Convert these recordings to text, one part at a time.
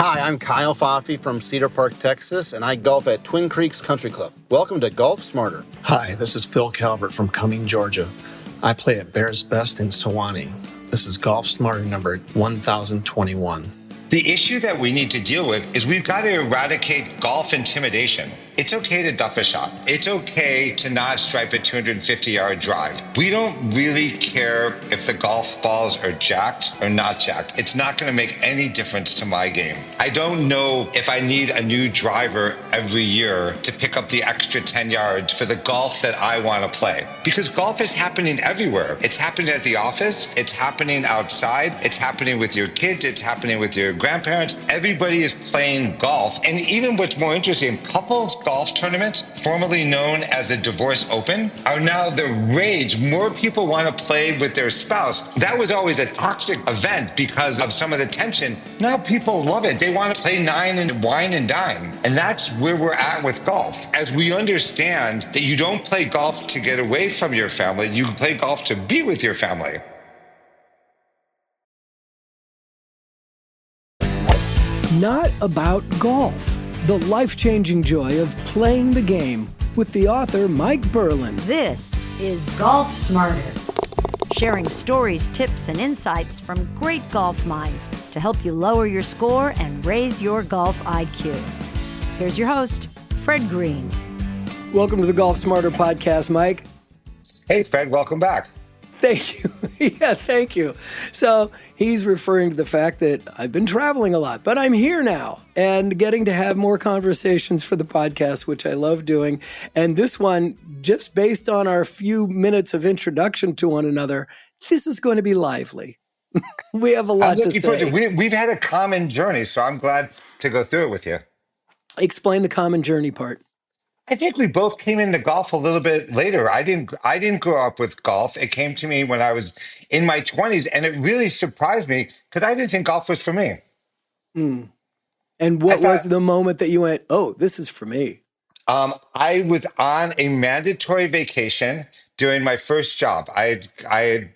Hi, I'm Kyle Foffey from Cedar Park, Texas, and I golf at Twin Creeks Country Club. Welcome to Golf Smarter. Hi, this is Phil Calvert from Cumming, Georgia. I play at Bears Best in Sewanee. This is Golf Smarter number 1021. The issue that we need to deal with is we've got to eradicate golf intimidation. It's okay to duff a shot. It's okay to not stripe a 250-yard drive. We don't really care if the golf balls are jacked or not jacked. It's not going to make any difference to my game. I don't know if I need a new driver every year to pick up the extra 10 yards for the golf that I want to play. Because golf is happening everywhere. It's happening at the office. It's happening outside. It's happening with your kids. It's happening with your grandparents. Everybody is playing golf. And even what's more interesting, couples golf tournaments, formerly known as the Divorce Open, are now the rage. More people want to play with their spouse. That was always a toxic event because of some of the tension. Now people love it. They want to play nine and wine and dine. And that's where we're at with golf. As we understand that you don't play golf to get away from your family, you play golf to be with your family. Not about golf. The life-changing joy of playing the game with the author Mike Berland. This is Golf Smarter, sharing stories, tips, and insights from great golf minds to help you lower your score and raise your golf IQ. Here's your host, Fred Green. Welcome to the Golf Smarter podcast, Mike. Hey, Fred, welcome back. Thank you. Yeah, thank you. So he's referring to the fact that I've been traveling a lot, but I'm here now and getting to have more conversations for the podcast, which I love doing. And this one, just based on our few minutes of introduction to one another, this is going to be lively. We have a lot to say. We've had a common journey, so I'm glad to go through it with you. Explain the common journey part. I think we both came into golf a little bit later. I didn't grow up with golf. It came to me when I was in my 20s, and it really surprised me because I didn't think golf was for me. Mm. And what was the moment that you went, oh, this is for me? I was on a mandatory vacation during my first job. I had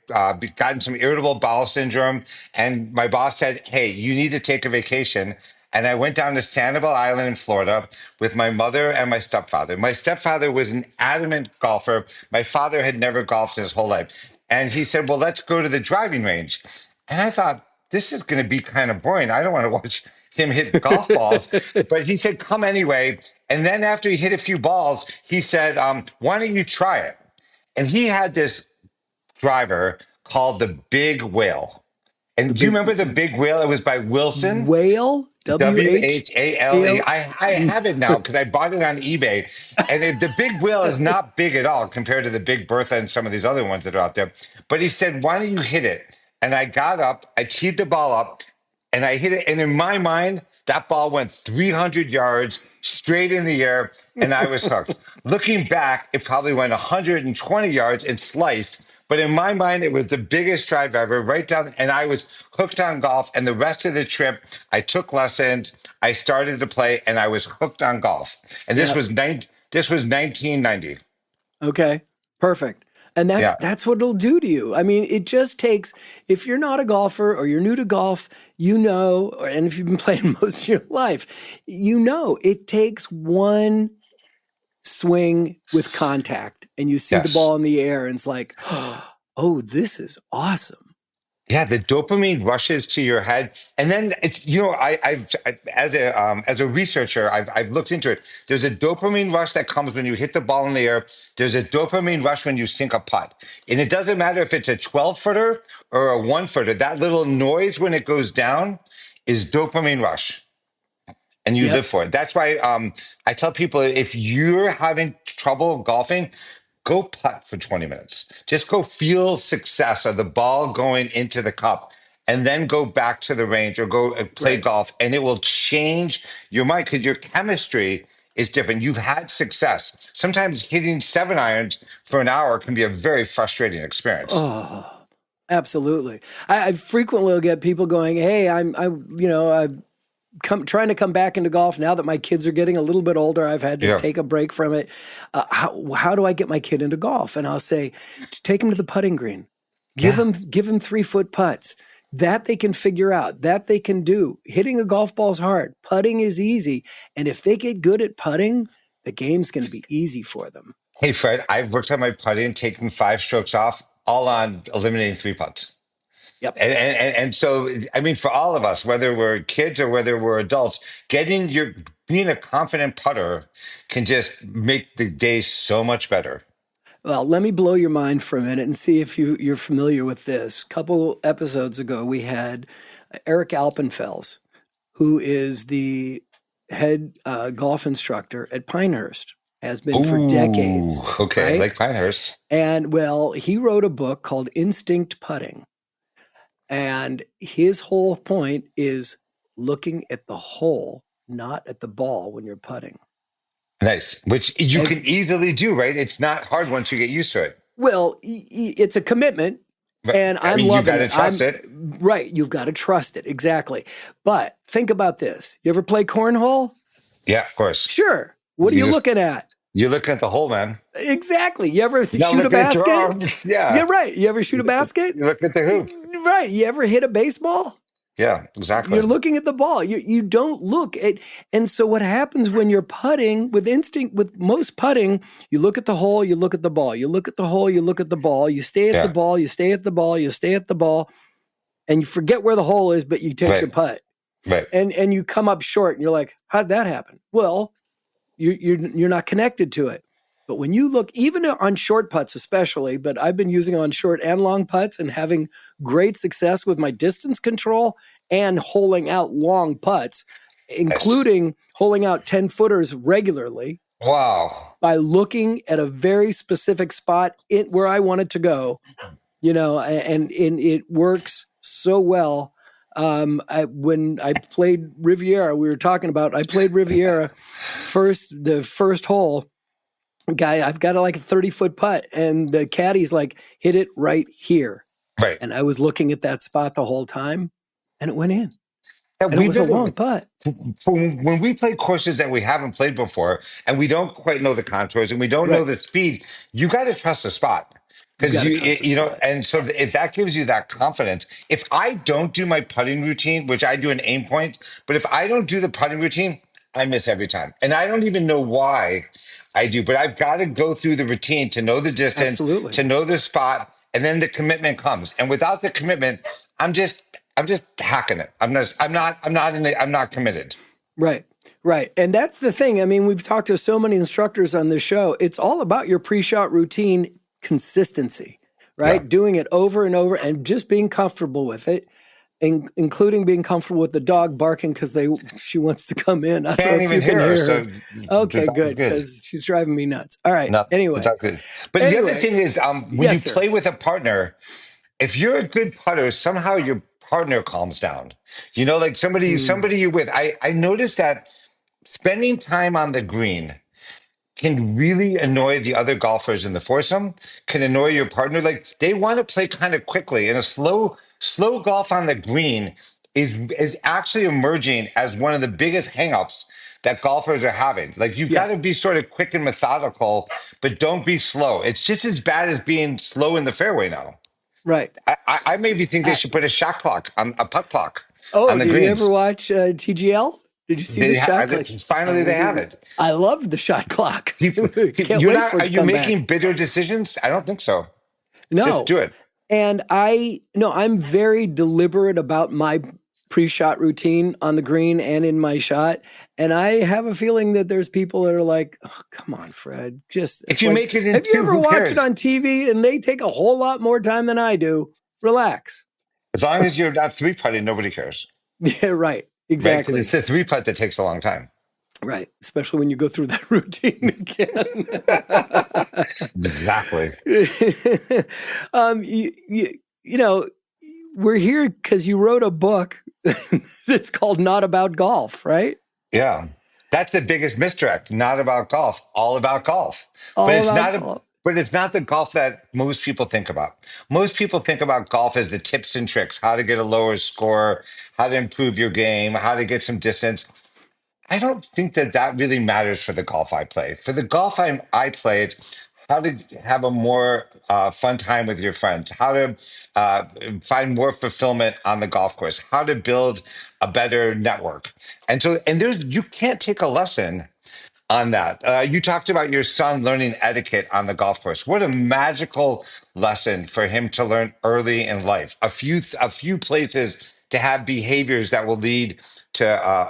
gotten some irritable bowel syndrome, and my boss said, hey, you need to take a vacation. And I went down to Sanibel Island in Florida with my mother and my stepfather. My stepfather was an adamant golfer. My father had never golfed his whole life. And he said, well, let's go to the driving range. And I thought, this is going to be kind of boring. I don't want to watch him hit golf balls. But he said, come anyway. And then after he hit a few balls, he said, why don't you try it? And he had this driver called the Big Whale. And do you remember the Big Whale? It was by Wilson. Whale? W-H-A-L-E. I have it now because I bought it on eBay. And the Big Whale is not big at all compared to the Big Bertha and some of these other ones that are out there. But he said, why don't you hit it? And I got up, I teed the ball up, and I hit it. And in my mind, that ball went 300 yards straight in the air, and I was hooked. Looking back, it probably went 120 yards and sliced. But in my mind, it was the biggest drive ever, right down. And I was hooked on golf. And the rest of the trip, I took lessons. I started to play, and I was hooked on golf. And this was 1990. Okay, perfect. And that's what it'll do to you. I mean, it just takes, if you're not a golfer or you're new to golf, you know, and if you've been playing most of your life, you know, it takes one swing with contact and you see the ball in the air and it's like, oh, this is awesome. Yeah, the dopamine rushes to your head, and then it's I've as a researcher, I've looked into it. There's a dopamine rush that comes when you hit the ball in the air. There's a dopamine rush when you sink a putt, and it doesn't matter if it's a 12-footer or a 1-footer. That little noise when it goes down is dopamine rush, and you live for it. That's why I tell people if you're having trouble golfing, go putt for 20 minutes. Just go feel success of the ball going into the cup and then go back to the range or go play golf, and it will change your mind because your chemistry is different. You've had success. Sometimes hitting 7-irons for an hour can be a very frustrating experience. Oh, absolutely. I frequently will get people going, hey, I'm trying to come back into golf now that my kids are getting a little bit older. I've had to take a break from it. How do I get my kid into golf? And I'll say, take him to the putting green. Give him 3-foot putts. that they can figure out, that they can do. Hitting a golf ball is hard. Putting is easy. And if they get good at putting, the game's going to be easy for them. Hey, Fred, I've worked on my putting, taking 5 strokes off, all on eliminating 3 putts. Yep. And so, I mean, for all of us, whether we're kids or whether we're adults, being a confident putter can just make the day so much better. Well, let me blow your mind for a minute and see if you're familiar with this. A couple episodes ago, we had Eric Alpenfels, who is the head golf instructor at Pinehurst, has been for decades. Okay, right? like Pinehurst. And well, he wrote a book called Instinct Putting. And his whole point is looking at the hole, not at the ball when you're putting. Nice, which you can easily do, right? It's not hard once you get used to it. Well, it's a commitment, But, and I'm loving it. You've got to trust it. Right, you've got to trust it, exactly. But think about this. You ever play cornhole? Yeah, of course. Sure. What are you looking at? You're looking at the hole, man. Exactly. You ever shoot a basket? Yeah. You're right. You ever shoot a basket? You look at the hoop. Right. You ever hit a baseball? Yeah, exactly. You're looking at the ball. You don't look at, and so what happens when you're putting with instinct, with most putting, you look at the hole, you look at the ball, you look at the hole, you look at the ball, you stay at the ball, you stay at the ball, you stay at the ball, and you forget where the hole is, but you take your putt. Right. And you come up short and you're like, how'd that happen? Well, you're not connected to it. But when you look, even on short putts especially, but I've been using on short and long putts and having great success with my distance control and holing out long putts, including holing out 10-footers regularly. Wow. By looking at a very specific spot where I want it to go, and it works so well. When I played Riviera, I played Riviera the first hole. Guy, I've got like a 30-foot putt, and the caddy's like, hit it right here. Right. And I was looking at that spot the whole time, and it went in. Yeah, and it was a long putt. When we play courses that we haven't played before, and we don't quite know the contours, and we don't know the speed, you got to trust the spot. Because and so if that gives you that confidence, if I don't do my putting routine, which I do an aim point, but if I don't do the putting routine, I miss every time. And I don't even know why I do, but I've got to go through the routine to know the distance, to know the spot, and then the commitment comes. And without the commitment, I'm just hacking it. I'm not committed. Right. Right. And that's the thing. I mean, we've talked to so many instructors on this show. It's all about your pre-shot routine consistency, right? Yeah. Doing it over and over and just being comfortable with it, including being comfortable with the dog barking because she wants to come in. I can't even hear her. So okay, good, because she's driving me nuts. All right. Anyway. But the other thing is when you play with a partner, if you're a good putter, somehow your partner calms down. Like somebody you're with. I noticed that spending time on the green can really annoy the other golfers in the foursome, can annoy your partner. Like they want to play kind of quickly, and a slow golf on the green is actually emerging as one of the biggest hangups that golfers are having. Like you've got to be sort of quick and methodical, but don't be slow. It's just as bad as being slow in the fairway now. Right. I maybe think they should put a shot clock on a putt clock. Oh, on the did greens. you ever watch TGL? Did you see the shot clock? Finally, they have it. I love the shot clock. Are you making bitter decisions? I don't think so. No. Just do it. And I'm very deliberate about my pre-shot routine on the green and in my shot. And I have a feeling that there's people that are like, oh, come on, Fred. If you make it in have you ever watched it on TV and they take a whole lot more time than I do? Relax. As long as you're not three-putting, nobody cares. Yeah, right. Exactly. Because it's the three-putt that takes a long time. Right. Especially when you go through that routine again. Exactly. We're here because you wrote a book that's called Not About Golf, right? Yeah. That's the biggest misdirect. Not about golf. All about golf. But it's not the golf that most people think about. Most people think about golf as the tips and tricks, how to get a lower score, how to improve your game, how to get some distance. I don't think that really matters for the golf I play. For the golf I play, it's how to have a more fun time with your friends, how to uh, find more fulfillment on the golf course, how to build a better network. And so, and there's, you can't take a lesson on that. You talked about your son learning etiquette on the golf course. What a magical lesson for him to learn early in life. A few places to have behaviors that will lead to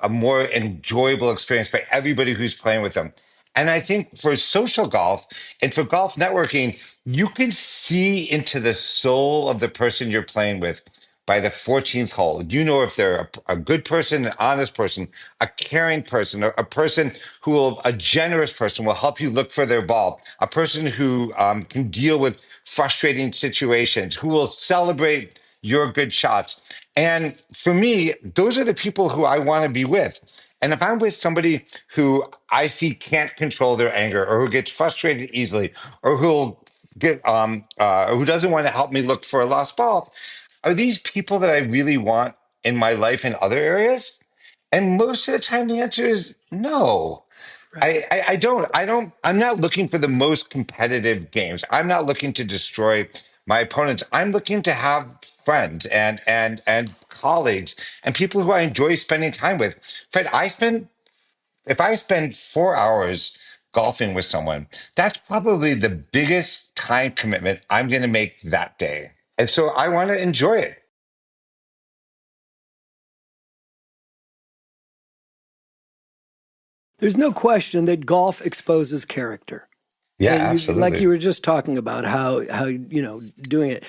a more enjoyable experience for everybody who's playing with them. And I think for social golf and for golf networking, you can see into the soul of the person you're playing with by the 14th hole. You know if they're a good person, an honest person, a caring person, a person who will, a generous person will help you look for their ball, a person who can deal with frustrating situations, who will celebrate your good shots. And for me, those are the people who I want to be with. And if I'm with somebody who I see can't control their anger or who gets frustrated easily or who'll get who doesn't want to help me look for a lost ball, are these people that I really want in my life in other areas? And most of the time the answer is no. Right. I'm not looking for the most competitive games. I'm not looking to destroy my opponents. I'm looking to have friends and colleagues and people who I enjoy spending time with. Fred, if I spend 4 hours golfing with someone, that's probably the biggest time commitment I'm going to make that day. And so I want to enjoy it. There's no question that golf exposes character. Yeah, And like absolutely. you were just talking about how doing it.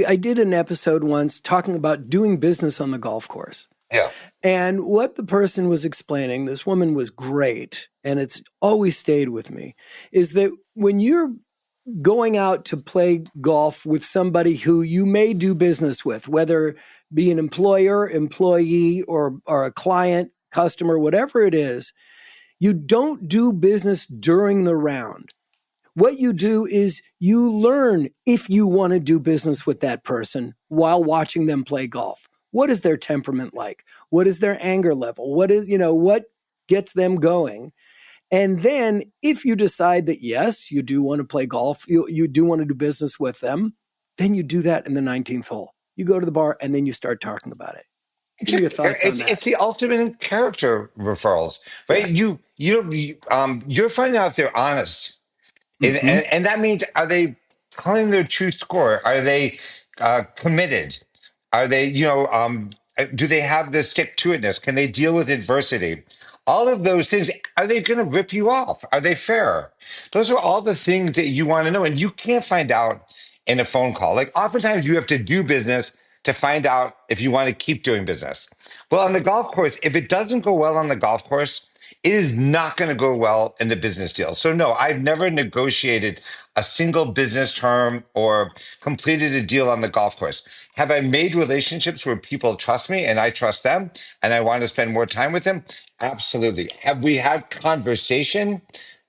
I did an episode once talking about doing business on the golf course. Yeah. And what the person was explaining, this woman was great, and it's always stayed with me, is that when you're going out to play golf with somebody who you may do business with, whether be an employer, employee, or a client, customer, whatever it is, you don't do business during the round. What you do is you learn if you want to do business with that person while watching them play golf. What is their temperament like? What is their anger level? What gets them going? And then if you decide that, yes, you do want to play golf, you do want to do business with them, then you do that in the 19th hole. You go to the bar and then you start talking about it. It's What are a, your thoughts on that? it's the ultimate in character referrals, right? Yes. You're finding out if they're honest. And, Mm-hmm. and, and that means, are they telling their true score? Are they committed? Are they, do they have the stick to itness? Can they deal with adversity? All of those things, are they going to rip you off? Are they fair? Those are all the things that you want to know. And you can't find out in a phone call. Like oftentimes you have to do business to find out if you want to keep doing business. Well, on the golf course, if it doesn't go well on the golf course, it is not going to go well in the business deal. So no, I've never negotiated a single business term or completed a deal on the golf course. Have I made relationships where people trust me and I trust them and I want to spend more time with them? Absolutely. Have we had conversation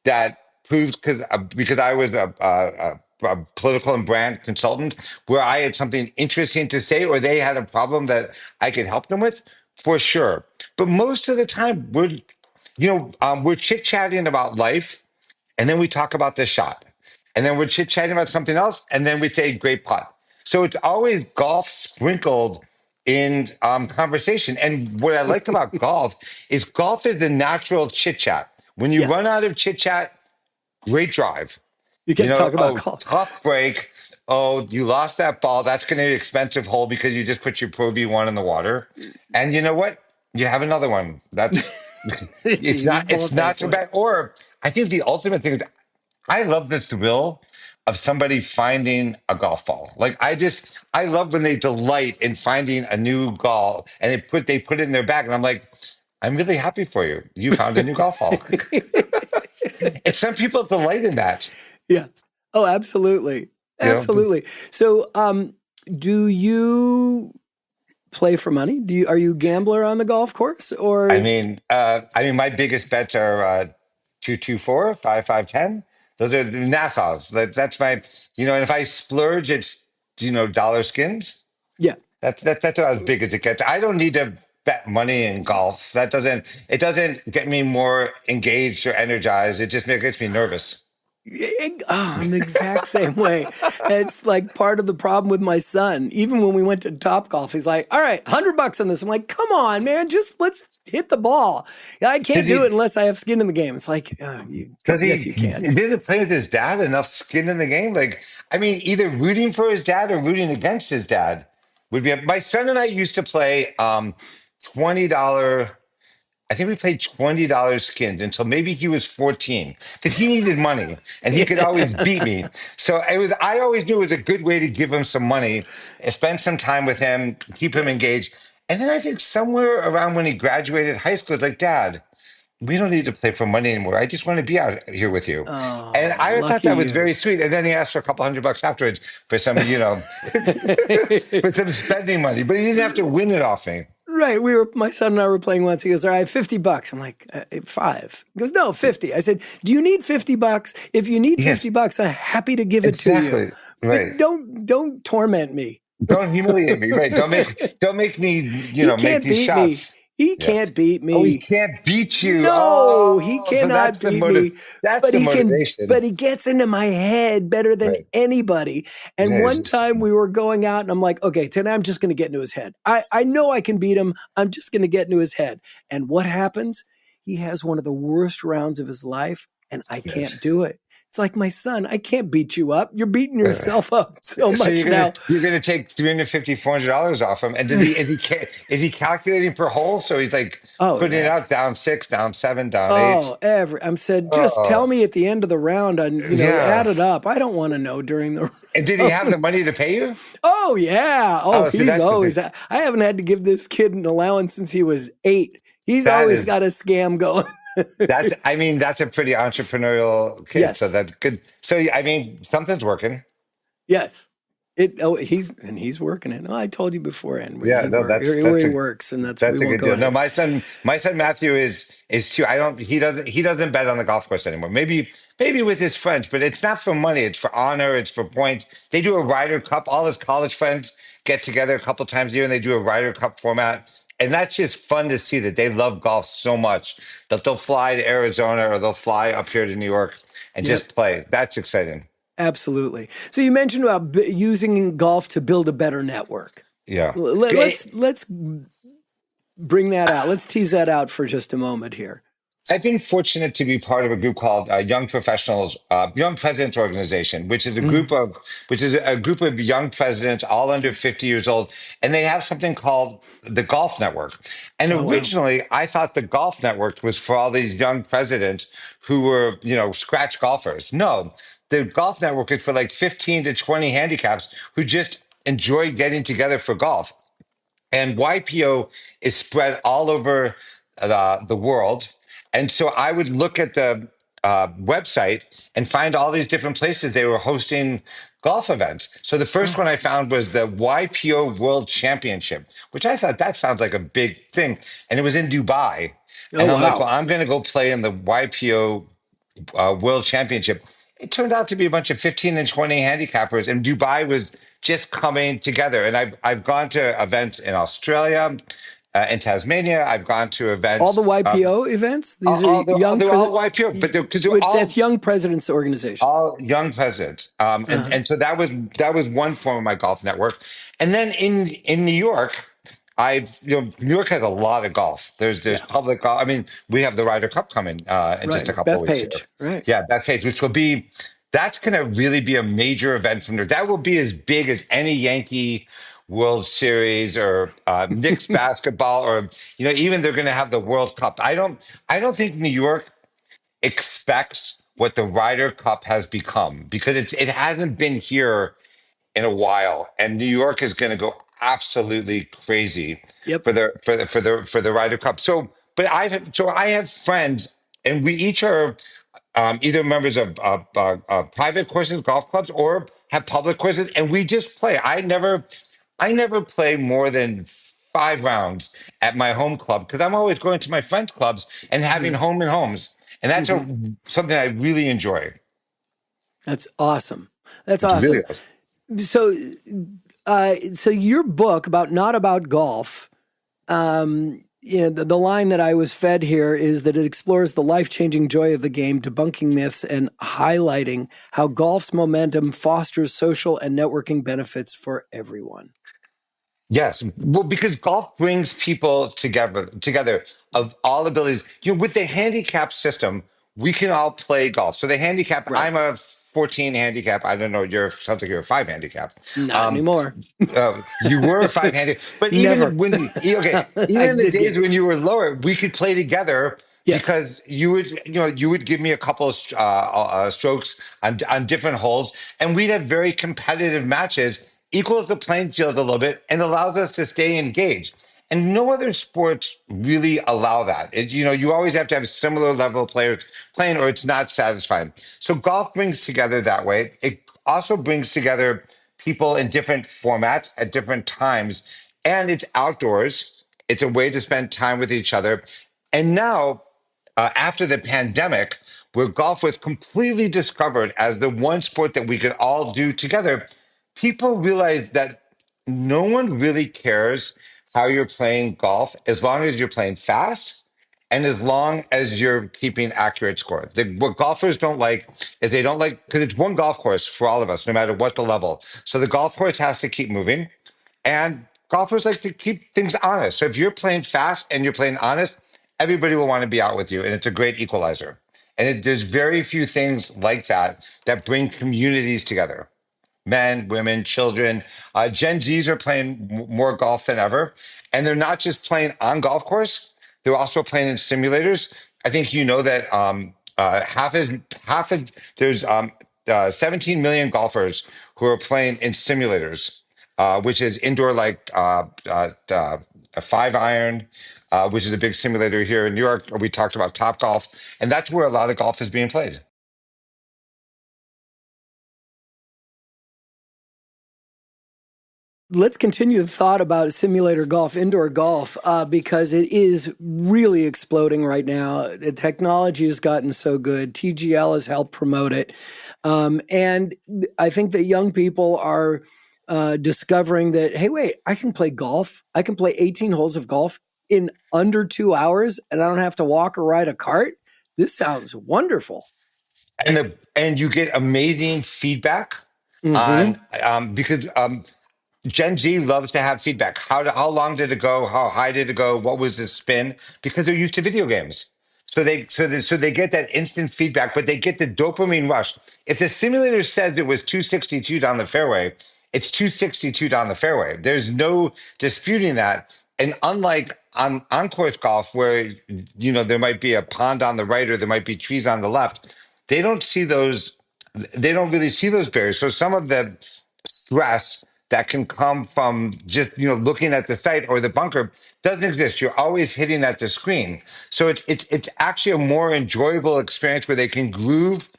that proves because I was a political and brand consultant where I had something interesting to say or they had a problem that I could help them with? For sure. But most of the time, we're chit chatting about life, and then we talk about the shot, and then we're chit chatting about something else, and then we say great putt. So it's always golf sprinkled in conversation. And what I like about golf is the natural chit chat. When you Yeah. run out of chit chat, great drive. You can't talk about golf. Tough break. Oh, you lost that ball. That's going to be an expensive hole because you just put your Pro V1 in the water. And you know what? You have another one. That's it's not so bad. Or I think the ultimate thing is I love the thrill of somebody finding a golf ball. I love when they delight in finding a new golf and they put it in their bag. And I'm like, I'm really happy for you. You found a new golf ball. And some people delight in that. Yeah. Oh, absolutely. You know, Absolutely. So, do you play for money? Are you a gambler on the golf course or? my biggest bets are 224, 5, 5, 10. Those are the Nassau's. That's my, and if I splurge, it's, dollar skins. Yeah. That's about as big as it gets. I don't need to bet money in golf. It doesn't get me more engaged or energized. It just gets me nervous. I'm the exact same way. It's like part of the problem with my son. Even when we went to Topgolf, he's like, all right, $100 on this. I'm like, come on, man, just let's hit the ball. I can't do it unless I have skin in the game. It's like, yes, you can. He didn't play with his dad enough skin in the game. Like, I mean, either rooting for his dad or rooting against his dad would be. My son and I used to play $20. I think we played $20 skins until maybe he was 14 because he needed money and he could always beat me. So I always knew it was a good way to give him some money, spend some time with him, keep him engaged. And then I think somewhere around when he graduated high school, it's like, Dad, we don't need to play for money anymore. I just want to be out here with you. And I thought that was very sweet. And then he asked for a couple $100 afterwards for some, for some spending money, but he didn't have to win it off me. Right. My son and I were playing once. He goes, all right, $50. I'm like, 5. He goes, no, 50. I said, do you need $50? If you need $50, I'm happy to give it to you. Right. But don't torment me. Don't humiliate me. Right. Don't make me, make these shots. He can't beat me. Oh, he can't beat you. No, he cannot beat me. That's the motivation. But he gets into my head better than anybody. And one time we were going out and I'm like, okay, tonight I'm just going to get into his head. I know I can beat him. I'm just going to get into his head. And what happens? He has one of the worst rounds of his life and I can't do it. It's like my son. I can't beat you up. You're beating yourself up so much now. You're going to take $350, $400 off him. And is he calculating per hole? So he's like putting it out down 6, down 7, down 8. I said, just tell me at the end of the round and add it up. I don't want to know during the round. And did he have the money to pay you? Oh yeah. He's always. I haven't had to give this kid an allowance since he was 8. He's always got a scam going. That's a pretty entrepreneurial kid. Yes. So that's good. So, I mean, something's working. Yes. He's working it. Oh, I told you beforehand. He works, and that's a good deal. No, my son Matthew is too. He doesn't bet on the golf course anymore. Maybe with his friends, but it's not for money. It's for honor. It's for points. They do a Ryder Cup. All his college friends get together a couple times a year, and they do a Ryder Cup format. And that's just fun to see that they love golf so much that they'll fly to Arizona or they'll fly up here to New York and just play. That's exciting. Absolutely. So you mentioned about using golf to build a better network. Yeah. Let's bring that out. Let's tease that out for just a moment here. I've been fortunate to be part of a group called Young Presidents Organization, which is a group of young presidents, all under 50 years old, and they have something called the Golf Network. And originally, I thought the Golf Network was for all these young presidents who were, scratch golfers. No, the Golf Network is for like 15 to 20 handicaps who just enjoy getting together for golf. And YPO is spread all over the world. And so I would look at the website and find all these different places they were hosting golf events. So the first one I found was the YPO World Championship, which I thought that sounds like a big thing. And it was in Dubai. And I'm like, well, I'm going to go play in the YPO World Championship. It turned out to be a bunch of 15 and 20 handicappers, and Dubai was just coming together. And I've gone to events in Australia, in Tasmania. I've gone to events. All the YPO events? These are young. They're all YPO, but that's Young Presidents Organization. All young presidents, and so that was one form of my golf network. And then in New York, New York has a lot of golf. There's public golf. I mean, we have the Ryder Cup coming in just a couple of weeks. Right. Yeah, Bethpage, which will be. That's going to really be a major event from there. That will be as big as any Yankee World Series or Knicks basketball, or even they're going to have the World Cup. I don't think New York expects what the Ryder Cup has become, because it hasn't been here in a while, and New York is going to go absolutely crazy for the Ryder Cup. So I have friends, and we each are either members of private courses, golf clubs, or have public courses, and we just play. I never play more than 5 rounds at my home club because I'm always going to my friends' clubs and having home and homes, and that's something I really enjoy. That's awesome. That's awesome. Really awesome. So your book not about golf. the line that I was fed here is that it explores the life-changing joy of the game, debunking myths and highlighting how golf's momentum fosters social and networking benefits for everyone. Yes, well, because golf brings people together of all abilities. With the handicap system, we can all play golf. So the handicap, Right. I'm a 14 handicap. I don't know. Sounds like you're a 5 handicap. Not anymore. You were a 5 handicap, but Never. even in the days when you were lower, we could play together. Yes. Because you would give me a couple of strokes on different holes, and we'd have very competitive matches, equals the playing field a little bit, and allows us to stay engaged. And no other sports really allow that. You always have to have a similar level of players playing, or it's not satisfying. So golf brings together that way. It also brings together people in different formats at different times, and it's outdoors. It's a way to spend time with each other. And now, after the pandemic, where golf was completely discovered as the one sport that we could all do together, people realized that no one really cares how you're playing golf as long as you're playing fast and as long as you're keeping accurate score. What golfers don't like is they don't like, because it's one golf course for all of us, no matter what the level. So the golf course has to keep moving, and golfers like to keep things honest. So if you're playing fast and you're playing honest, everybody will want to be out with you, and it's a great equalizer. And there's very few things like that bring communities together. Men, women, children. Gen Zs are playing more golf than ever. And they're not just playing on golf course, they're also playing in simulators. I think you know that there's 17 million golfers who are playing in simulators, which is indoor, like a 5-iron, which is a big simulator here in New York. We talked about Top Golf, and that's where a lot of golf is being played. Let's continue the thought about simulator golf, indoor golf, because it is really exploding right now. The technology has gotten so good. TGL has helped promote it. And I think that young people are discovering that, hey, wait, I can play golf. I can play 18 holes of golf in under 2 hours, and I don't have to walk or ride a cart. This sounds wonderful. And you get amazing feedback on because Gen Z loves to have feedback. How long did it go? How high did it go? What was the spin? Because they're used to video games. So they get that instant feedback, but they get the dopamine rush. If the simulator says it was 262 down the fairway, it's 262 down the fairway. There's no disputing that. And unlike on course golf, where there might be a pond on the right or there might be trees on the left, they don't see those. They don't really see those barriers. So some of the stress that can come from just looking at the site or the bunker doesn't exist. You're always hitting at the screen, so it's actually a more enjoyable experience where they can groove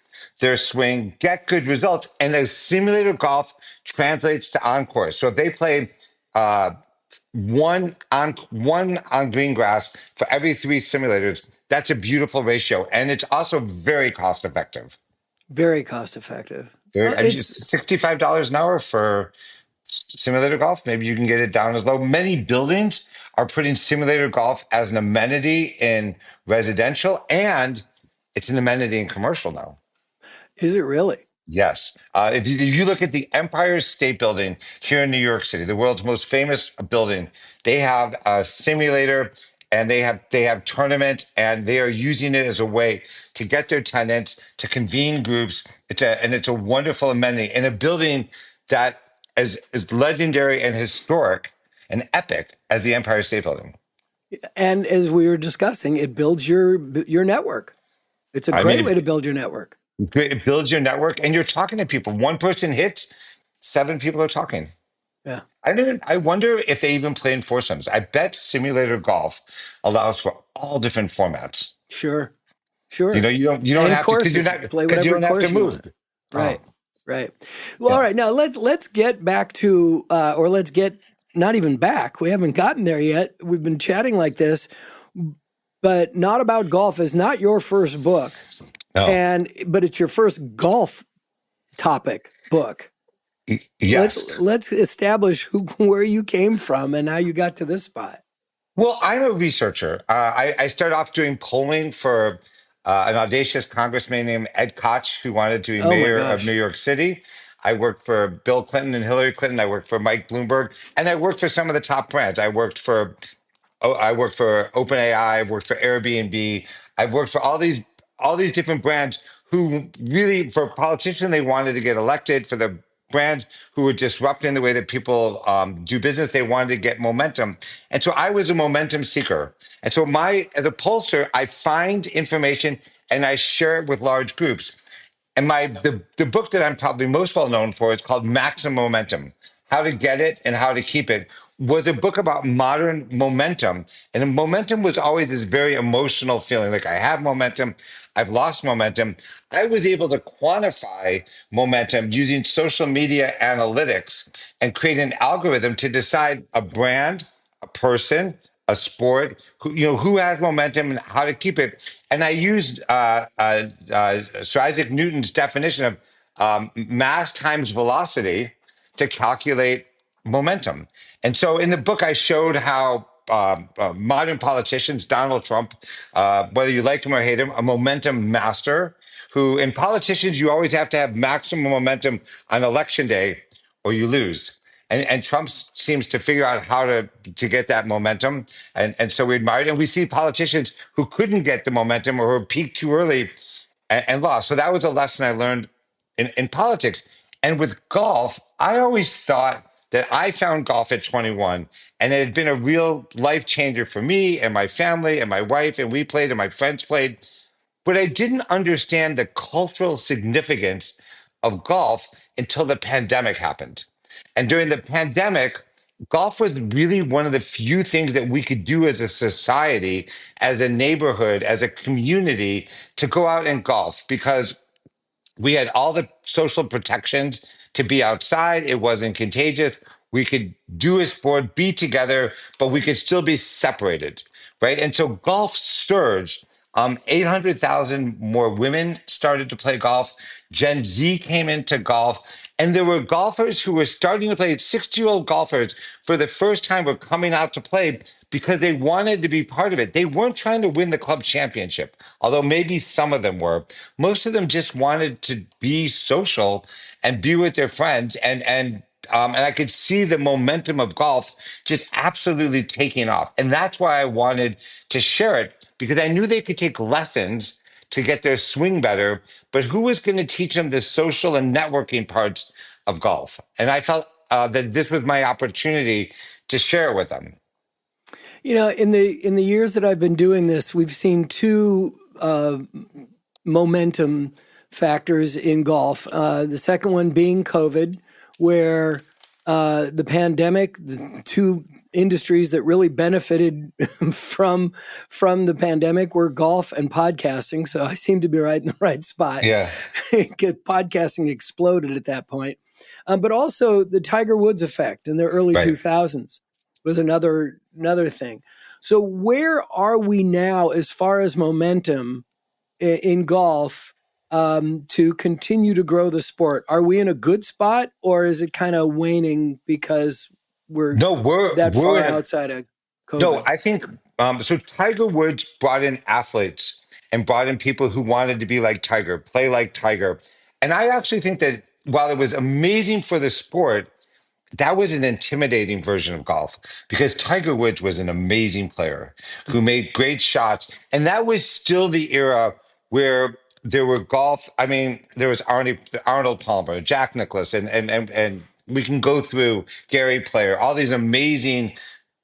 their swing, get good results, and the simulator golf translates to on course. So if they play one on green grass for every 3 simulators, that's a beautiful ratio, and it's also very cost effective. Very cost effective. It's $65 an hour for simulator golf. Maybe you can get it down as low. Many buildings are putting simulator golf as an amenity in residential, and it's an amenity in commercial now. Is it really? Yes. If you look at the Empire State Building here in New York City, the world's most famous building, they have a simulator, and they have tournaments, and they are using it as a way to get their tenants to convene groups. It's a wonderful amenity in a building that is legendary and historic and epic as the Empire State Building. And as we were discussing, it builds your network. It's a great way to build your network. It builds your network, and you're talking to people. One person hits, 7 people are talking. Yeah. I wonder if they even play in foursomes. I bet simulator golf allows for all different formats. Sure. You don't have courses, to play whatever you don't have course to you move. want. Right. Right. Well, all right. Now let's get back to, or let's get not even back. We haven't gotten there yet. We've been chatting like this, but Not About Golf is not your first book. No. But it's your first golf topic book. Yes. Let's establish where you came from and how you got to this spot. Well, I'm a researcher. I started off doing polling for an audacious congressman named Ed Koch, who wanted to be Oh my mayor of New gosh. York City. I worked for Bill Clinton and Hillary Clinton. I worked for Mike Bloomberg, and I worked for some of the top brands. I worked for OpenAI. I worked for Airbnb. I've worked for all these different brands who really, for politicians, they wanted to get elected. For the brands who were disrupting the way that people do business, they wanted to get momentum. And so I was a momentum seeker. And so as a pollster, I find information and I share it with large groups. And the book that I'm probably most well known for is called Maximum Momentum: How to Get It and How to Keep It. Was a book about modern momentum. And momentum was always this very emotional feeling, like I have momentum, I've lost momentum. I was able to quantify momentum using social media analytics and create an algorithm to decide a brand, a person, a sport, who has momentum and how to keep it. And I used Sir Isaac Newton's definition of mass times velocity to calculate momentum. And so in the book, I showed how modern politicians, Donald Trump, whether you like him or hate him, a momentum master, who in politicians, you always have to have maximum momentum on election day or you lose. And Trump seems to figure out how to get that momentum. And so we admire it. And we see politicians who couldn't get the momentum or who peaked too early and lost. So that was a lesson I learned in politics. And with golf, I always thought that I found golf at 21 and it had been a real life changer for me and my family and my wife. And we played and my friends played. But I didn't understand the cultural significance of golf until the pandemic happened. And during the pandemic, golf was really one of the few things that we could do as a society, as a neighborhood, as a community to go out and golf because we had all the social protections to be outside. It wasn't contagious. We could do a sport, be together, but we could still be separated, right? And so golf surged. 800,000 more women started to play golf. Gen Z came into golf. And there were golfers who were starting to play, 60-year-old golfers for the first time were coming out to play because they wanted to be part of it. They weren't trying to win the club championship, although maybe some of them were. Most of them just wanted to be social and be with their friends. And I could see the momentum of golf just absolutely taking off. And that's why I wanted to share it, because I knew they could take lessons to get their swing better, but who was going to teach them the social and networking parts of golf? And I felt that this was my opportunity to share it with them. In the years that I've been doing this, we've seen two momentum factors in golf. The second one being COVID, where the pandemic, the two industries that really benefited from the pandemic were golf and podcasting. So I seem to be right in the right spot. Yeah. Podcasting exploded at that point. But also the Tiger Woods effect in the early Right. 2000s was another thing. So where are we now as far as momentum in golf to continue to grow the sport? Are we in a good spot, or is it kind of waning because we're far outside of COVID? No, I think so. Tiger Woods brought in athletes and brought in people who wanted to be like Tiger, play like Tiger. And I actually think that while it was amazing for the sport, that was an intimidating version of golf because Tiger Woods was an amazing player who made great shots. And that was still the era where there were golf. I mean, there was Arnold Palmer, Jack Nicklaus, and we can go through Gary Player, all these amazing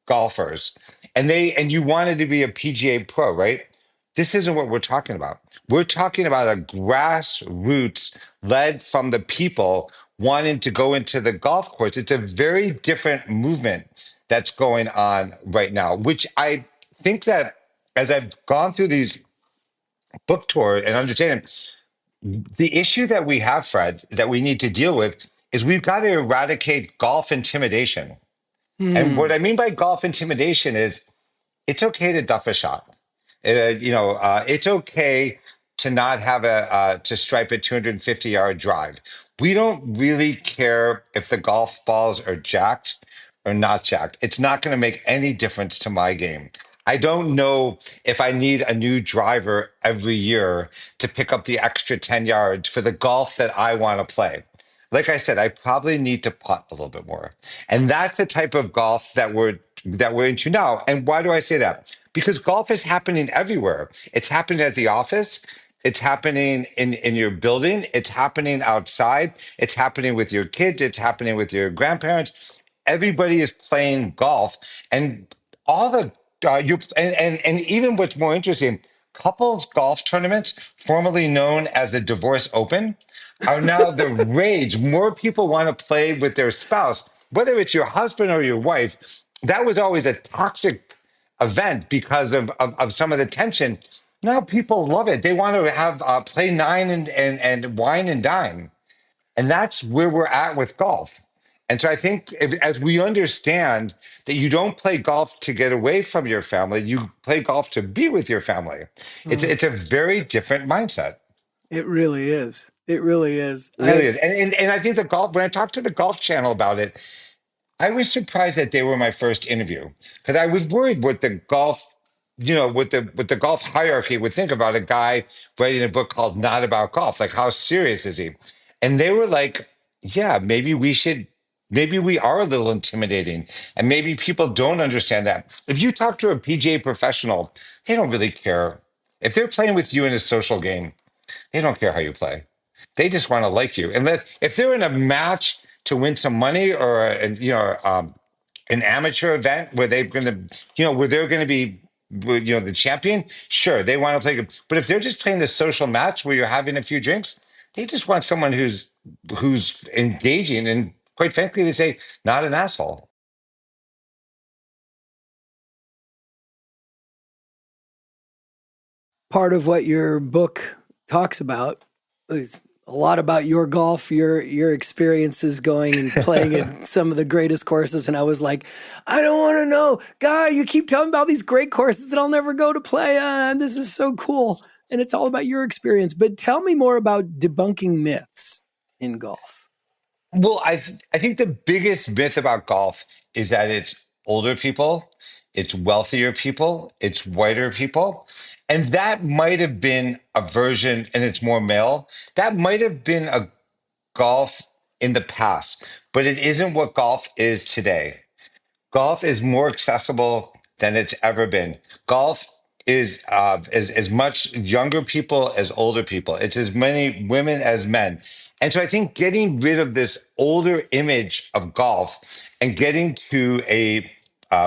golfers. And you wanted to be a PGA pro, right? This isn't what we're talking about. We're talking about a grassroots led from the people wanting to go into the golf course. It's a very different movement that's going on right now, which I think that as I've gone through these book tours and understanding the issue that we have, Fred, that we need to deal with is we've got to eradicate golf intimidation. And what I mean by golf intimidation is it's okay to duff a shot. It's okay to not have to stripe a 250-yard drive. We don't really care if the golf balls are jacked. or not jacked. It's not going to make any difference to my game. I don't know if I need a new driver every year to pick up the extra 10 yards for the golf that I want to play. Like I said, I probably need to putt a little bit more. And that's the type of golf that we're into now. And why do I say that? Because golf is happening everywhere. It's happening at the office. It's happening in your building. It's happening outside. It's happening with your kids. It's happening with your grandparents. Everybody is playing golf, and all the and even what's more interesting, couples golf tournaments, formerly known as the Divorce Open, are now the rage. More people want to play with their spouse, whether it's your husband or your wife. That was always a toxic event because of some of the tension. Now people love it. They want to have play nine and wine and dine. And that's where we're at with golf. And so I think as we understand that you don't play golf to get away from your family, you play golf to be with your family. It's a very different mindset. It really is. It really is. It really is. And I think the golf, when I talked to the Golf Channel about it, I was surprised that they were my first interview because I was worried what the golf, what the golf hierarchy would think about a guy writing a book called Not About Golf. Like, how serious is he? And they were like, yeah, maybe we are a little intimidating, and maybe people don't understand that. If you talk to a PGA professional, they don't really care. If they're playing with you in a social game, they don't care how you play. They just want to like you. And if they're in a match to win some money or an amateur event where they're going to be the champion, sure, they want to play good. But if they're just playing a social match where you're having a few drinks, they just want someone who's engaging and, quite frankly, they say, not an asshole. Part of what your book talks about is a lot about your golf, your experiences going and playing at some of the greatest courses. And I was like, I don't want to know, guy. You keep telling me about these great courses that I'll never go to play. This is so cool, and it's all about your experience. But tell me more about debunking myths in golf. Well, I think the biggest myth about golf is that it's older people, it's wealthier people, it's whiter people. And that might have been a version, and it's more male. That might have been a golf in the past, but it isn't what golf is today. Golf is more accessible than it's ever been. Golf is as much younger people as older people. It's as many women as men. And so I think getting rid of this older image of golf and getting to a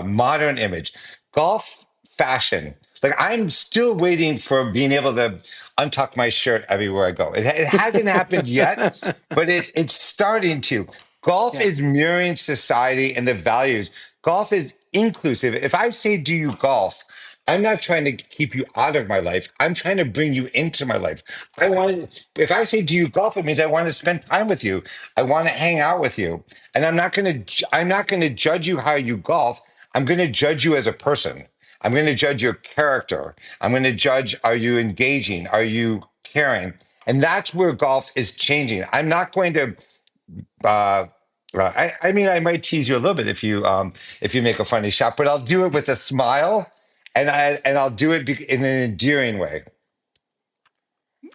modern image, golf fashion. Like, I'm still waiting for being able to untuck my shirt everywhere I go. It hasn't happened yet, but it's starting to. Golf is mirroring society and the values. Golf is inclusive. If I say, do you golf? I'm not trying to keep you out of my life. I'm trying to bring you into my life. If I say, do you golf? It means I want to spend time with you. I want to hang out with you. And I'm not going to judge you how you golf. I'm going to judge you as a person. I'm going to judge your character. I'm going to judge, are you engaging? Are you caring? And that's where golf is changing. I'm not going to, I mean, I might tease you a little bit if you make a funny shot, but I'll do it with a smile, and I'll do it in an endearing way.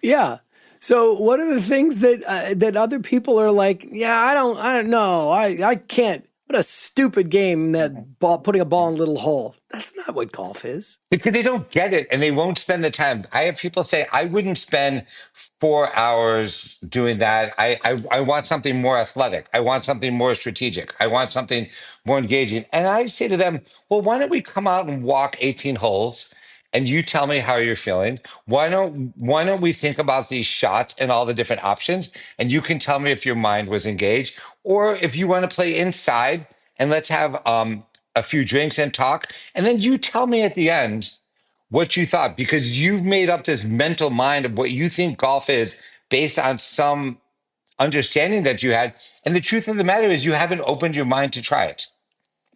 Yeah. So what are the things that other people are like, yeah, I don't know. I can't. What a stupid game, that ball, putting a ball in a little hole. That's not what golf is. Because they don't get it and they won't spend the time. I have people say, I wouldn't spend 4 hours doing that. I want something more athletic. I want something more strategic. I want something more engaging. And I say to them, well, why don't we come out and walk 18 holes and you tell me how you're feeling? Why don't we think about these shots and all the different options? And you can tell me if your mind was engaged, or if you want to play inside, and let's have a few drinks and talk. And then you tell me at the end what you thought, because you've made up this mental mind of what you think golf is based on some understanding that you had. And the truth of the matter is you haven't opened your mind to try it.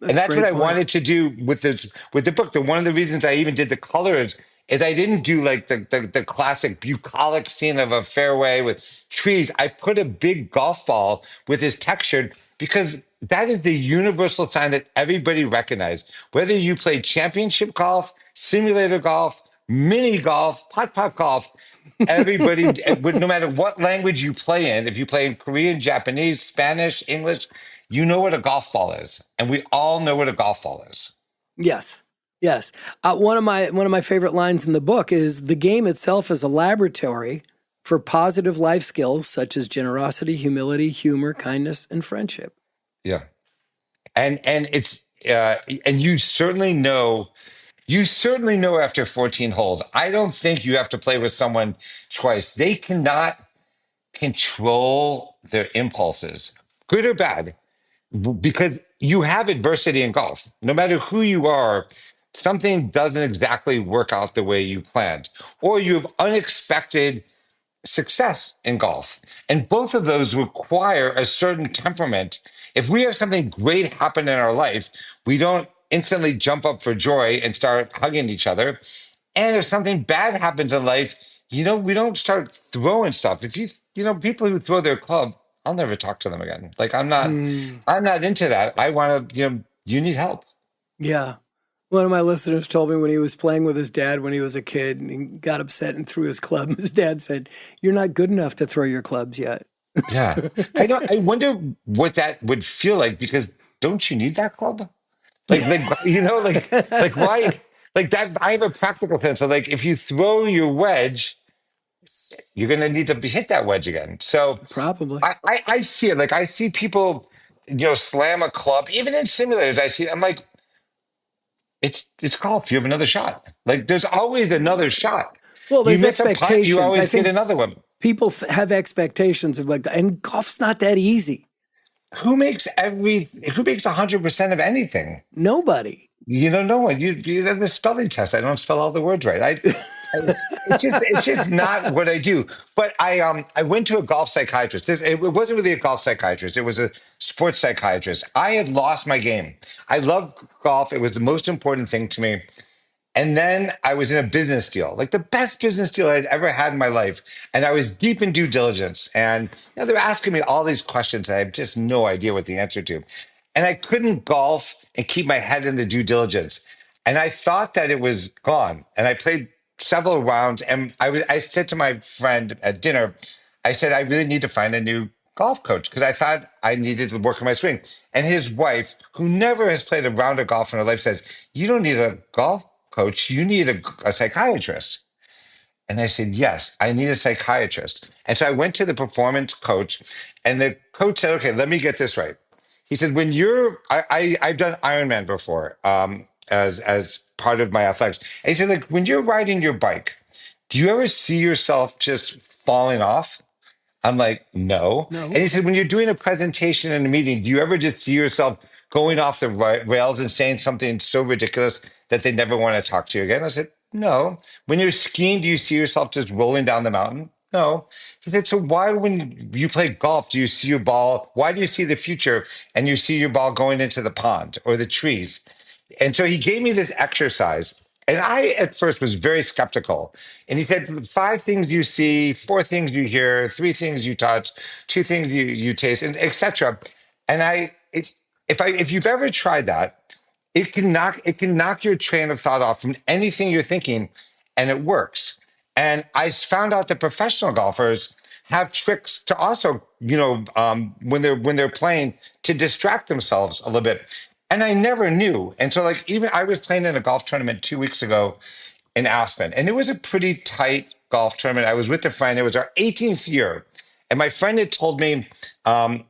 And that's what I wanted to do with the book. One of the reasons I even did the colors is I didn't do like the classic bucolic scene of a fairway with trees. I put a big golf ball with his textured, because that is the universal sign that everybody recognized. Whether you play championship golf, simulator golf, mini golf, putt-putt golf, everybody, no matter what language you play in, if you play in Korean, Japanese, Spanish, English, you know what a golf ball is. And we all know what a golf ball is. Yes. Yes. One of my favorite lines in the book is the game itself is a laboratory for positive life skills such as generosity, humility, humor, kindness, and friendship. Yeah. And it's and you certainly know after 14 holes. I don't think you have to play with someone twice. They cannot control their impulses, good or bad, because you have adversity in golf. No matter who you are, something doesn't exactly work out the way you planned, or you have unexpected success in golf. And both of those require a certain temperament. If we have something great happen in our life, we don't instantly jump up for joy and start hugging each other. And if something bad happens in life, we don't start throwing stuff. If people who throw their club, I'll never talk to them again. Like I'm not into that. I want to, you need help. Yeah. One of my listeners told me when he was playing with his dad when he was a kid and he got upset and threw his club. His dad said, "You're not good enough to throw your clubs yet." Yeah. I wonder what that would feel like, because don't you need that club? Like why? Like that, I have a practical sense. So like if you throw your wedge, you're going to need to hit that wedge again. So Probably. I see it. Like I see people, slam a club, even in simulators. I'm like, it's golf. You have another shot. Like there's always another shot. Well, You there's miss a putt, you expectations. always I think get another one. people have expectations of and golf's not that easy. Who makes 100% of anything? Nobody. No one. You have the spelling test. I don't spell all the words right. It's just not what I do. But I went to a golf psychiatrist. It wasn't really a golf psychiatrist. It was a sports psychiatrist. I had lost my game. I loved golf. It was the most important thing to me. And then I was in a business deal, like the best business deal I'd ever had in my life. And I was deep in due diligence. And they're asking me all these questions I have just no idea what the answer to. And I couldn't golf and keep my head in the due diligence. And I thought that it was gone. And I played several rounds. And I said to my friend at dinner, I said, I really need to find a new golf coach because I thought I needed to work on my swing. And his wife, who never has played a round of golf in her life, says, "You don't need a golf coach, you need a psychiatrist." And I said, "Yes, I need a psychiatrist." And so I went to the performance coach, and the coach said, "Okay, let me get this right." He said, "When I've done Ironman before, as part of my athletics." And he said, "Like when you're riding your bike, do you ever see yourself just falling off?" I'm like, "No." And No. he said, "When you're doing a presentation in a meeting, do you ever just see yourself going off the rails and saying something so ridiculous that they never want to talk to you again?" I said, "No." "When you're skiing, do you see yourself just rolling down the mountain?" "No." He said, "So why, when you play golf, do you see your ball? Why do you see the future and you see your ball going into the pond or the trees?" And so he gave me this exercise. And I, at first, was very skeptical. And he said, 5 things you see, 4 things you hear, 3 things you touch, 2 things you taste, and etc. And if you've ever tried that, it can knock your train of thought off from anything you're thinking, and it works. And I found out that professional golfers have tricks to also, when they're playing, to distract themselves a little bit. And I never knew. And so, like, even I was playing in a golf tournament 2 weeks ago in Aspen, and it was a pretty tight golf tournament. I was with a friend. It was our 18th year, and my friend had told me, I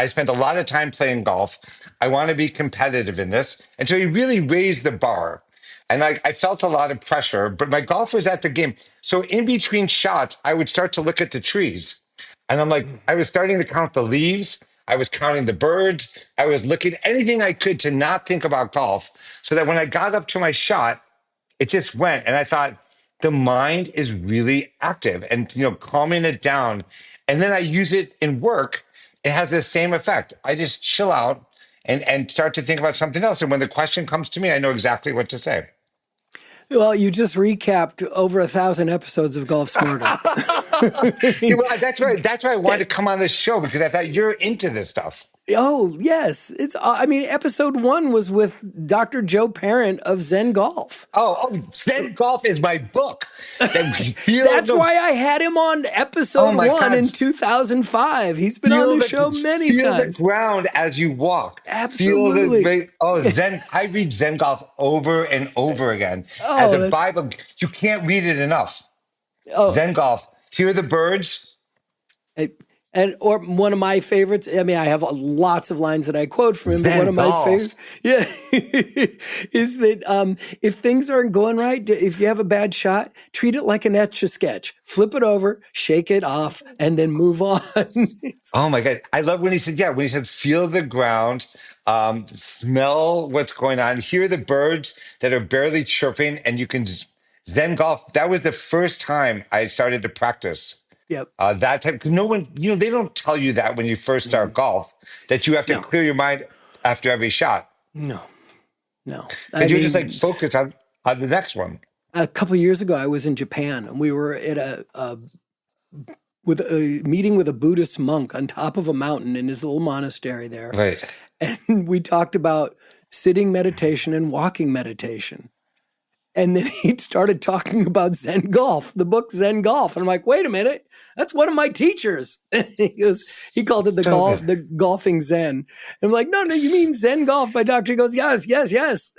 spent a lot of time playing golf. I want to be competitive in this, and so he really raised the bar. And I felt a lot of pressure, but my golf was at the game. So in between shots, I would start to look at the trees. And I'm like, I was starting to count the leaves. I was counting the birds. I was looking anything I could to not think about golf so that when I got up to my shot, it just went. And I thought, the mind is really active and, calming it down. And then I use it in work. It has the same effect. I just chill out and start to think about something else. And when the question comes to me, I know exactly what to say. Well, you just recapped over 1,000 episodes of Golf Smarter. Well, that's right. That's why I wanted to come on this show, because I thought you're into this stuff. Oh, yes. I mean, episode 1 was with Dr. Joe Parent of Zen Golf. Zen Golf is my book. That's why I had him on episode 1 in 2005. He's been on the show many times. Feel the ground as you walk. Absolutely. Zen. I read Zen Golf over and over again as a Bible. You can't read it enough. Zen Golf. Hear the birds. Or one of my favorites. I mean, I have lots of lines that I quote from him, Zen but one of my Golf. favorite, is that if things aren't going right, if you have a bad shot, treat it like an Etch-a-Sketch. Flip it over, shake it off, and then move on. Oh my God. I love when he said, feel the ground, smell what's going on, hear the birds that are barely chirping, and you can Zen Golf. That was the first time I started to practice. Yep. That type, because no one, they don't tell you that when you first start golf, that you have to clear your mind after every shot. No. And you're just like focused on the next one. A couple of years ago, I was in Japan, and we were at a meeting with a Buddhist monk on top of a mountain in his little monastery there. Right. And we talked about sitting meditation and walking meditation. And then he started talking about Zen Golf, the book Zen Golf. And I'm like, wait a minute, that's one of my teachers. He called it the Golfing Zen. And I'm like, no, you mean Zen Golf by Dr. He goes, yes.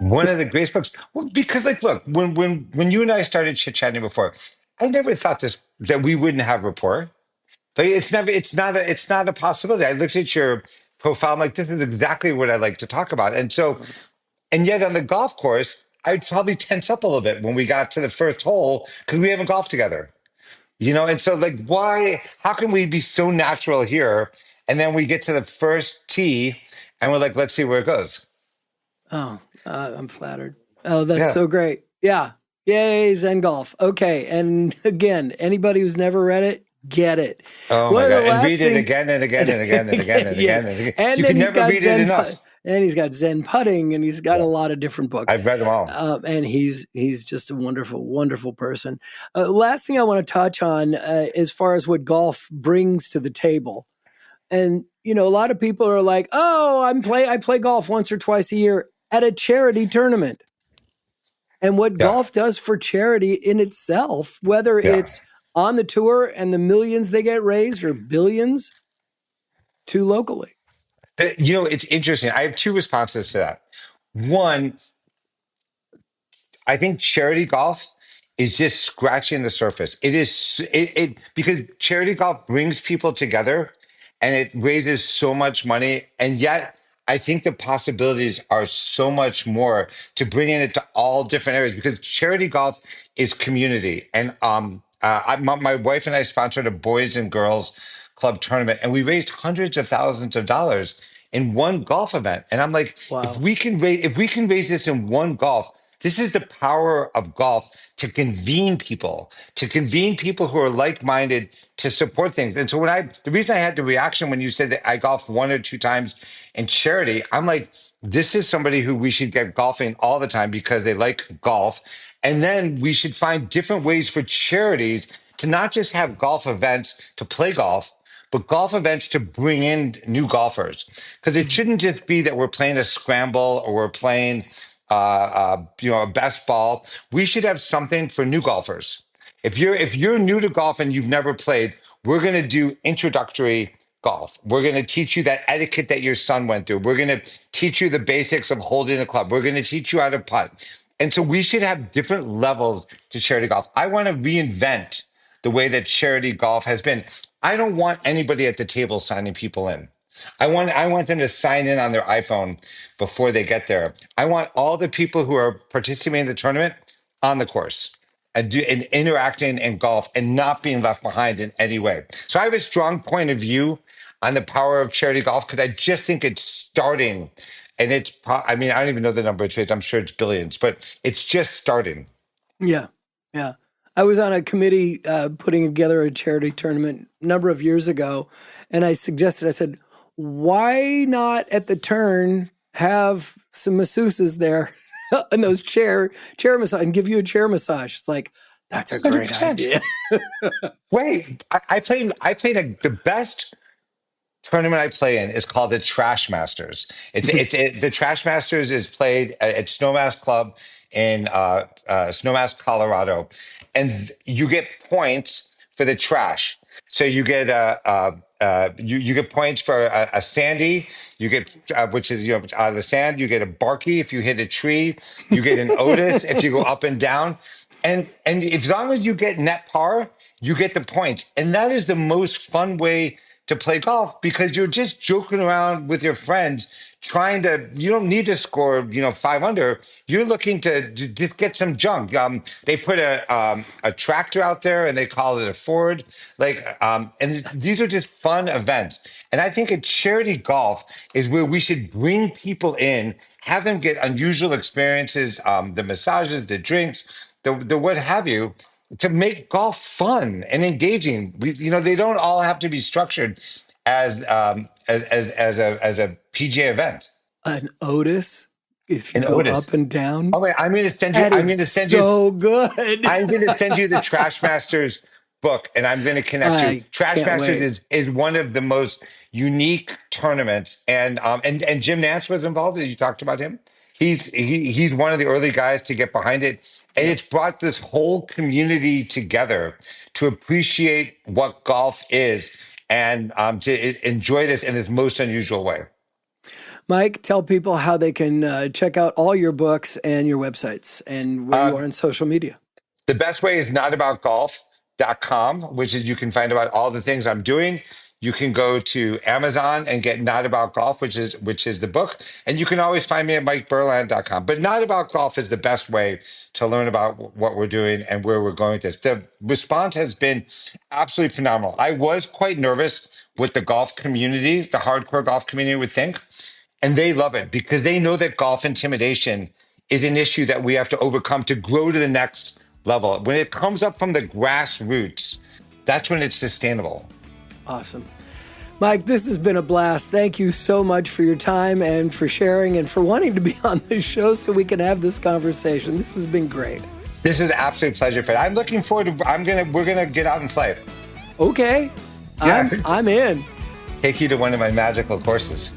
One of the greatest books. Well, because look, when you and I started chit-chatting before, I never thought that we wouldn't have rapport. But it's not a possibility. I looked at your profile, I'm like, this is exactly what I like to talk about. And yet on the golf course, I'd probably tense up a little bit when we got to the first hole because we haven't golfed together, And so, why? How can we be so natural here, and then we get to the first tee, and we're like, let's see where it goes. Oh, I'm flattered. Oh, that's so great. Yeah, yay, Zen Golf. Okay, and again, anybody who's never read it, get it. Oh my God! And read it again and again and again and again and again and again. And you can never read it enough. And he's got Zen putting, and he's got a lot of different books. I've read them all. And he's just a wonderful, wonderful person. Last thing I want to touch on as far as what golf brings to the table. And, a lot of people are like, oh, I play golf once or twice a year at a charity tournament. And what golf does for charity in itself, whether it's on the tour and the millions they get raised or billions to locally. It's interesting. I have two responses to that. One, I think charity golf is just scratching the surface. It is because charity golf brings people together and it raises so much money. And yet I think the possibilities are so much more to bring in it to all different areas because charity golf is community. And my wife and I sponsored a boys and girls club tournament, and we raised hundreds of thousands of dollars in one golf event. And I'm like, if we can raise this in one golf, this is the power of golf to convene people who are like-minded to support things. And so the reason I had the reaction when you said that I golf one or two times in charity, I'm like, this is somebody who we should get golfing all the time because they like golf. And then we should find different ways for charities to not just have golf events to play golf, but golf events to bring in new golfers. Because it shouldn't just be that we're playing a scramble or we're playing a best ball. We should have something for new golfers. If you're new to golf and you've never played, we're going to do introductory golf. We're going to teach you that etiquette that your son went through. We're going to teach you the basics of holding a club. We're going to teach you how to putt. And so we should have different levels to charity golf. I want to reinvent the way that charity golf has been. I don't want anybody at the table signing people in. I want them to sign in on their iPhone before they get there. I want all the people who are participating in the tournament on the course and interacting in golf and not being left behind in any way. So I have a strong point of view on the power of charity golf because I just think it's starting. And I don't even know the number it's raised. I'm sure it's billions, but it's just starting. Yeah. I was on a committee putting together a charity tournament a number of years ago, and I said, why not at the turn have some masseuses there and those chair massage and give you a chair massage? It's like, that's a 100%. Great idea. Wait, I played the best tournament I play in is called the Trash Masters. The Trash Masters is played at Snowmass Club in Snowmass, Colorado, and you get points for the trash. So you get you get points for a sandy. You get which is out of the sand. You get a barky if you hit a tree. You get an Otis if you go up and down. And as long as you get net par, you get the points. And that is the most fun way to play golf because you're just joking around with your friends you don't need to score 5 under. You're looking to just get some junk. They put a tractor out there and they call it a Ford, and these are just fun events. And I think a charity golf is where we should bring people in, have them get unusual experiences, the massages, the drinks, the what have you, to make golf fun and engaging. They don't all have to be structured as a PGA event. An Otis, if you An go Otis. up and down. Oh wait, I'm going to send you. That I'm going to is send so you. good. I'm going to send you the Trash Masters book, and I'm going to connect you. I Trash can't Masters wait. is one of the most unique tournaments, and Jim Nance was involved. You talked about him. He's one of the early guys to get behind it, and it's brought this whole community together to appreciate what golf is and to enjoy this in this most unusual way. Mike, tell people how they can check out all your books and your websites and where you are on social media. The best way is notaboutgolf.com, which is you can find out all the things I'm doing. You can go to Amazon and get Not About Golf, which is the book. And you can always find me at MikeBerland.com. But Not About Golf is the best way to learn about what we're doing and where we're going with this. The response has been absolutely phenomenal. I was quite nervous what the golf community, the hardcore golf community would think. And they love it because they know that golf intimidation is an issue that we have to overcome to grow to the next level. When it comes up from the grassroots, that's when it's sustainable. Awesome. Mike, this has been a blast. Thank you so much for your time and for sharing and for wanting to be on this show so we can have this conversation. This has been great. This is an absolute pleasure, Fred. I'm looking forward to, we're gonna get out and play. Okay. Yeah. I'm in. Take you to one of my magical courses.